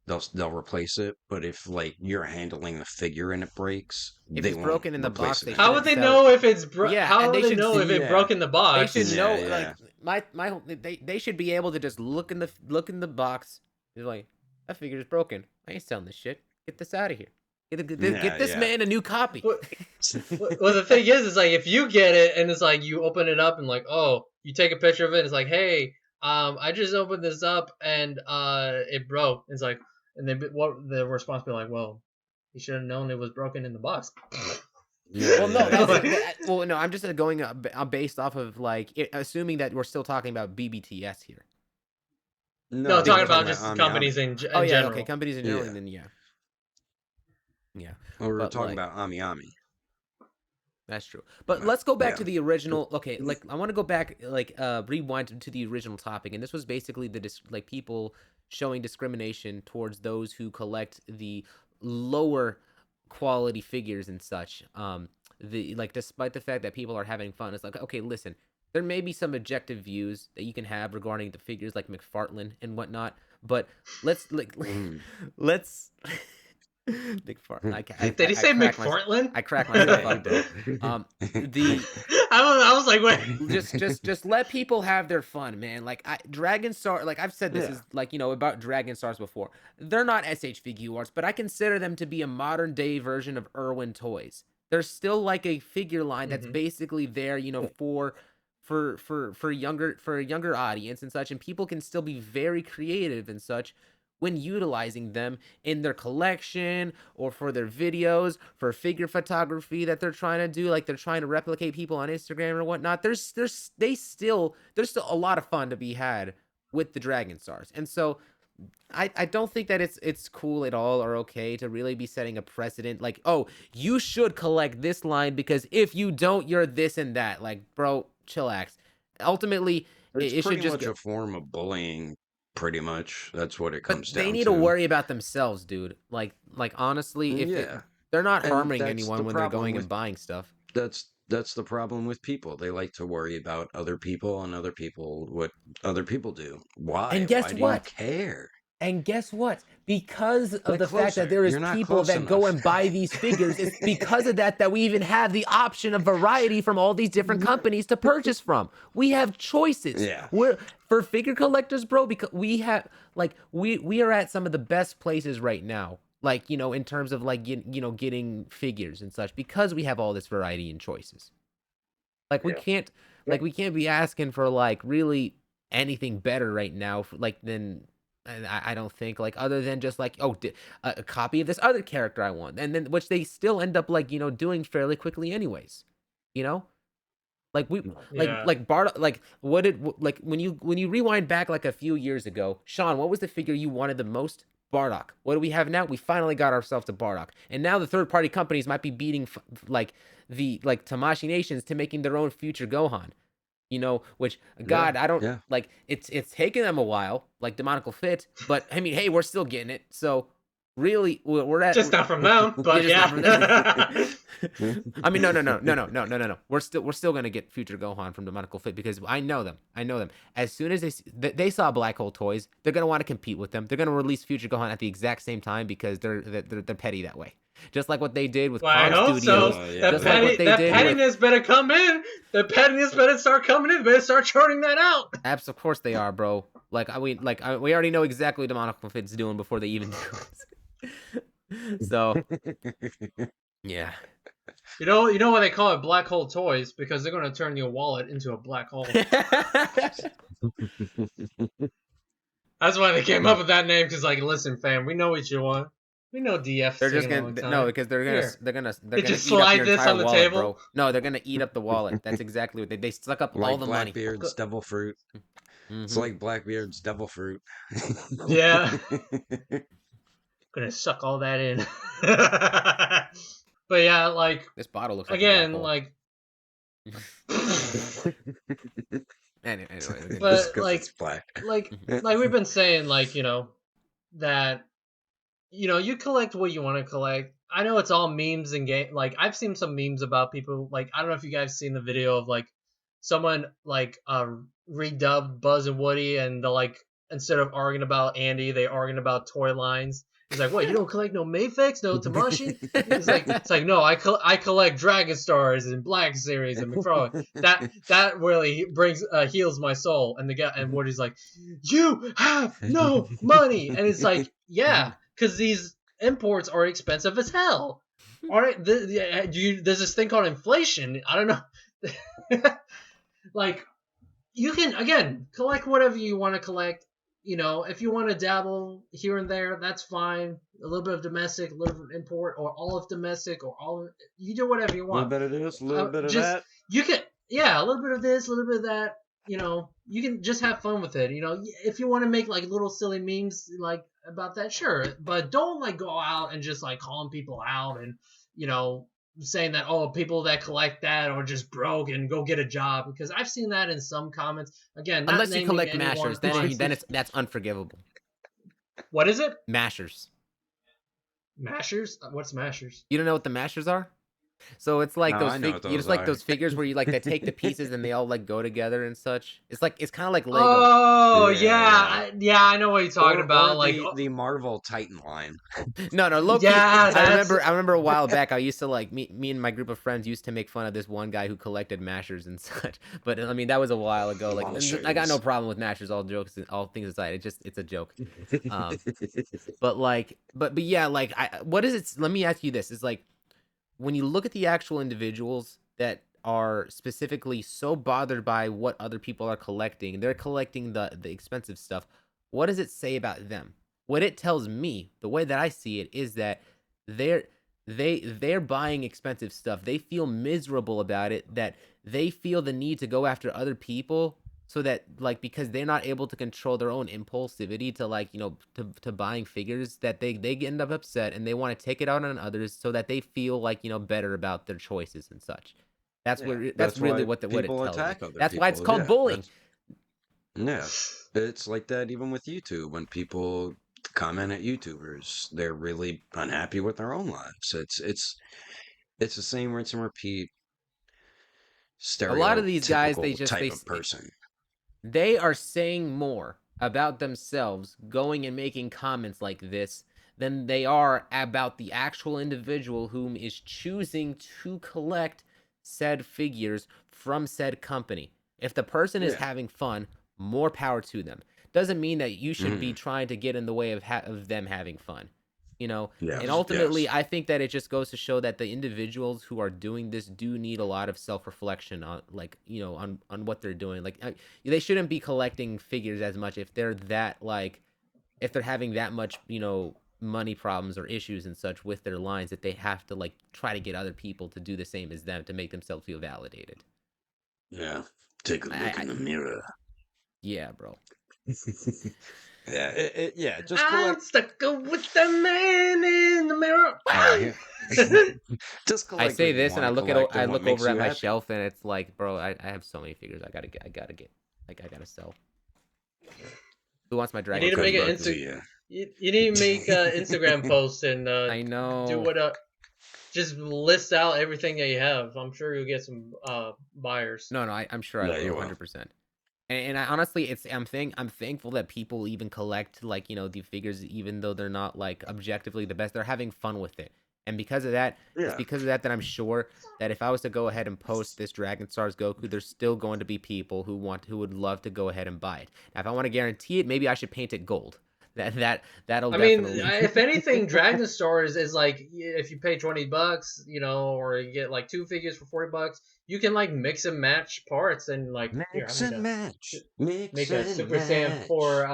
they'll replace it. But if like you're handling the figure and it breaks, If they it's won't broken in the replace box, it they How anymore. would shouldn't they sell it. know if it's Yeah, how and would they they should know if it Yeah, broke in the they box? should yeah, know yeah. like they should be able to just look in the box. They're like, that figure is broken. I ain't selling this shit. Get this out of here. Yeah, Get this yeah. man a new copy. What, well, the thing is like if you get it and it's like you open it up and like, oh, you take a picture of it. It's like, hey, I just opened this up and it broke. It's like, and then what the response be like? Well, you should have known it was broken in the box. Yeah, Well, no, yeah, that's yeah. well, no. I'm just going based off of like assuming that we're still talking about BBTS here. No, No, we're talking Because talking about about like, just Ami companies Ami. oh in yeah, okay, general. companies in general, Yeah. then yeah, yeah. Well, we were But talking like, about Ami Ami. that's true. But let's go back Yeah. to the original. Okay, like I want to go back, like rewind to the original topic, and this was basically like people showing discrimination towards those who collect the lower quality figures and such. The like despite the fact that people are having fun, it's like okay, listen, there may be some objective views that you can have regarding the figures like McFartlane and whatnot, but let's like Mm. let's McFartlane. Did he say McFartlane? I crack myself up, bro. The I was like, wait. just let people have their fun, man. Like Dragon Star, like I've said this Yeah. is like about Dragon Stars before. They're not SH Figuarts, but I consider them to be a modern day version of Irwin Toys. They're still like a figure line that's Mhm. basically there, for a younger audience and such, and people can still be very creative and such when utilizing them in their collection or for their videos, for figure photography that they're trying to do, like they're trying to replicate people on Instagram or whatnot. There's still a lot of fun to be had with the Dragon Stars. And so I don't think that it's cool at all or okay to really be setting a precedent like, oh, you should collect this line because if you don't, you're this and that. Like, bro, chillax. Ultimately, It's it should pretty just much a form of bullying, pretty much. That's what it but comes they down need to to. worry about themselves, dude. Like honestly, if Yeah. they're not And harming that's the anyone when they're problem going with and buying stuff. that's the problem with people. They like to worry about other people and other people what other people do. Why? And guess Why do you what? care? And guess what? Because of Get the fact that closer. there is You're not people close that go enough. and buy these figures, it's because of that we even have the option of variety from all these different companies to purchase from. We have choices. Yeah. We're for figure collectors, bro, because we have like we are at some of the best places right now. Like, in terms of like getting figures and such because we have all this variety and choices. Like we Yeah. can't we can't be asking for like really anything better right now for, like than and I don't think like other than just like a copy of this other character I want and then which they still end up like doing fairly quickly anyways, you know like we Yeah. like Bart like what did like when you rewind back like a few years ago, Sean, what was the figure you wanted the most? Bardock. What do we have now? We finally got ourselves to Bardock, and now the third party companies might be beating like the like Tamashi Nations to making their own future Gohan. Which God, I don't Yeah. like. It's taken them a while, like Demonical Fit, but I mean, hey, we're still getting it. So really, we're at Just not from them, but just not from them. yeah. I mean, no. We're still gonna get future Gohan from Demonical Fit because I know them. As soon as they saw Black Hole Toys, they're gonna want to compete with them. They're gonna release future Gohan at the exact same time because they're petty that way. Just like what they did with Well, I Kong hope Studios. so. Yeah, Just like what they That did with pettiness better come in. The pettiness better start coming in. Better start churning that out. apps. Of course they are, bro. Like we already know exactly what Demonical Fit's doing before they even do it. So yeah. You know why they call it black hole toys? Because they're gonna turn your wallet into a black hole. That's why they came up with that name. Because like, listen, fam, we know what you want. We know DF. They're just singing all gonna the time. no because they're Here. gonna just eat up slide your this entire on the wallet, table? bro. No, they're gonna eat up the wallet. That's exactly what they suck up all Like the money. Blackbeard's devil fruit. It's Mhm. like Blackbeard's devil fruit. Yeah. Gonna suck all that in. But yeah, like This bottle looks like again, a black like. hole. Anyway, But Just 'cause like, it's black. like we've been saying, like that, you collect what you want to collect. I know it's all memes and game. Like I've seen some memes about people. Like I don't know if you guys seen the video of like someone like redubbed Buzz and Woody, and they're like, instead of arguing about Andy, they arguing about toy lines. He's like, "What? You don't collect no Mayfix, no Tamashi?" It's like, no, I collect Dragon Stars and Black Series and McFarlane. That really brings heals my soul. And the guy and Woody's like, "You have no money," and it's like, yeah, because these imports are expensive as hell. All right, there's this thing called inflation. I don't know. Like, you can, again, collect whatever you want to collect. You know, if you want to dabble here and there, that's fine. A little bit of domestic, a little bit of import, or all of domestic, or all of, you do whatever you A little want. bit of this, a little bit of Just, that. you can, yeah, a little bit of this, a little bit of that. You know, you can just have fun with it. You know, if you want to make like little silly memes like about that, sure, but don't like go out and just like calling people out and, you know, saying that, oh, people that collect that are just broke and go get a job, because I've seen that in some comments. Again, not Unless you naming collect anyone mashers, on- then that's unforgivable. What is it? Mashers. Mashers? What's mashers? You don't know what the mashers are? So it's like No, I know what you those just like are. those figures where you like they take the pieces and they all like go together and such. It's kind of like Lego. Oh Yeah, yeah, I know what you're talking about. Or Like, the Marvel Titan line. No, low-key, Yeah, I remember a while back I used to like me and my group of friends used to make fun of this one guy who collected mashers and such. But I mean that was a while ago. Like I got no problem with mashers, all things aside. It's a joke. But yeah, like what is it? Let me ask you this: is like, when you look at the actual individuals that are specifically so bothered by what other people are collecting, they're collecting the expensive stuff. What does it say about them? What it tells me, the way that I see it, is that they're buying expensive stuff. They feel miserable about it, that they feel the need to go after other people, so that, like, because they're not able to control their own impulsivity to, like, you know, to buying figures, that they end up upset and they want to take it out on others so that they feel like, you know, better about their choices and such. That's That's really why what it people tells me. attack other That's why it's people, called bullying. Yeah, it's like that even with YouTube. When people comment at YouTubers, they're really unhappy with their own lives. It's the same rinse and repeat. A lot of these guys, type of person. They are saying more about themselves going and making comments like this than they are about the actual individual whom is choosing to collect said figures from said company. If the person is having fun, more power to them. Doesn't mean that you should be trying to get in the way of them having fun. You know, and ultimately, I think that it just goes to show that the individuals who are doing this do need a lot of self-reflection on, like, you know, on what they're doing. Like, they shouldn't be collecting figures as much if they're that, like, if they're having that much, you know, money problems or issues and such with their lines, that they have to, like, try to get other people to do the same as them to make themselves feel validated. Yeah, take a look in the mirror. Yeah, bro. Just I'm stuck with the man in the mirror. Just collect. I say this and I look over at my happy. shelf and it's like, bro, I have so many figures. I gotta sell. Who wants my You dragon? need to make an You need to make an Instagram post and I know. do what just list out everything that you have. I'm sure you'll get some buyers. No, I'm sure I will, 100%. And I honestly, I'm thankful that people even collect, like, you know, the figures, even though they're not, like, objectively the best. They're having fun with it. And because of that, it's because of that I'm sure that if I was to go ahead and post this Dragon Stars Goku, there's still going to be people who would love to go ahead and buy it. Now, if I want to guarantee it, maybe I should paint it gold. That'll. I mean, if anything, Dragon Stars is like, if you pay $20, you know, or you get like 2 figures for $40, you can like mix and match parts and like mix and match. Make a Super Saiyan for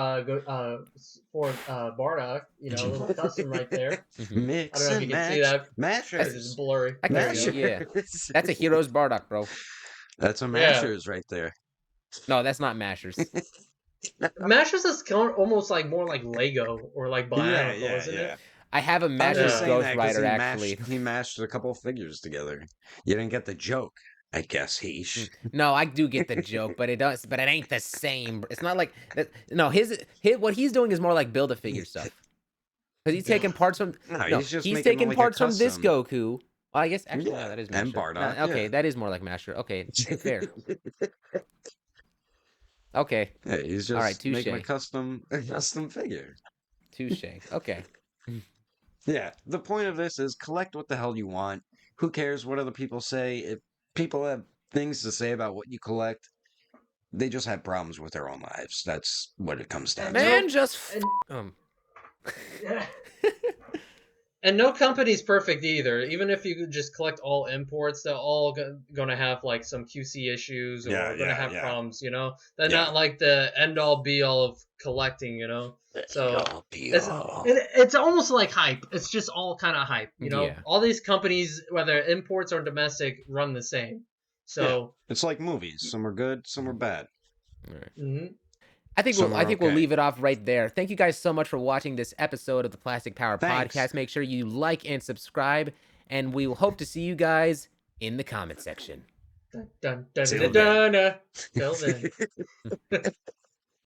Bardock, you know, a little custom right there. Mix I don't know if you can see that. Mashers. It's blurry. Yeah, that's a Heroes Bardock, bro. That's a Mashers right there. No, that's not Mashers. Mashers is almost like more like Lego or like Bionicle, isn't it? I have a Mashers Ghost Rider, he actually. He mashed a couple of figures together. You didn't get the joke, I guess, Heesh. No, I do get the joke, but it ain't the same. It's not like that. No, his what he's doing is more like Build-A-Figure stuff. Because he's taking parts from. He's taking parts from this Goku. I guess actually Yeah, no, that is and Masher. No, Bardock, okay, yeah. that is more like Masher. Okay, fair. Okay, Hey, he's all right, just touche, making a custom figure. touche. Okay, Yeah, the point of this is collect what the hell you want. Who cares what other people say? If people have things to say about what you collect, they just have problems with their own lives. That's what it comes down And to. man, no, just and um. and no company's perfect either. Even if you could just collect all imports, they're all gonna have like some QC issues Yeah, or gonna yeah, have yeah, problems. They're yeah. not like the end all be all of collecting. So It'll be it's all. it's almost like hype. It's just all kind of hype. Yeah. All these companies, whether imports or domestic, run the same. Yeah, So. it's like movies. Some are good, some are bad, All right. Mhm. some I are think we'll okay. leave it off right there. Thank you guys so much for watching this episode of the Plastic Power Thanks. Podcast. Make sure you like and subscribe, and we will hope to see you guys in the comment section. Dun, dun, dun, Till dun, dun, dun. Till then.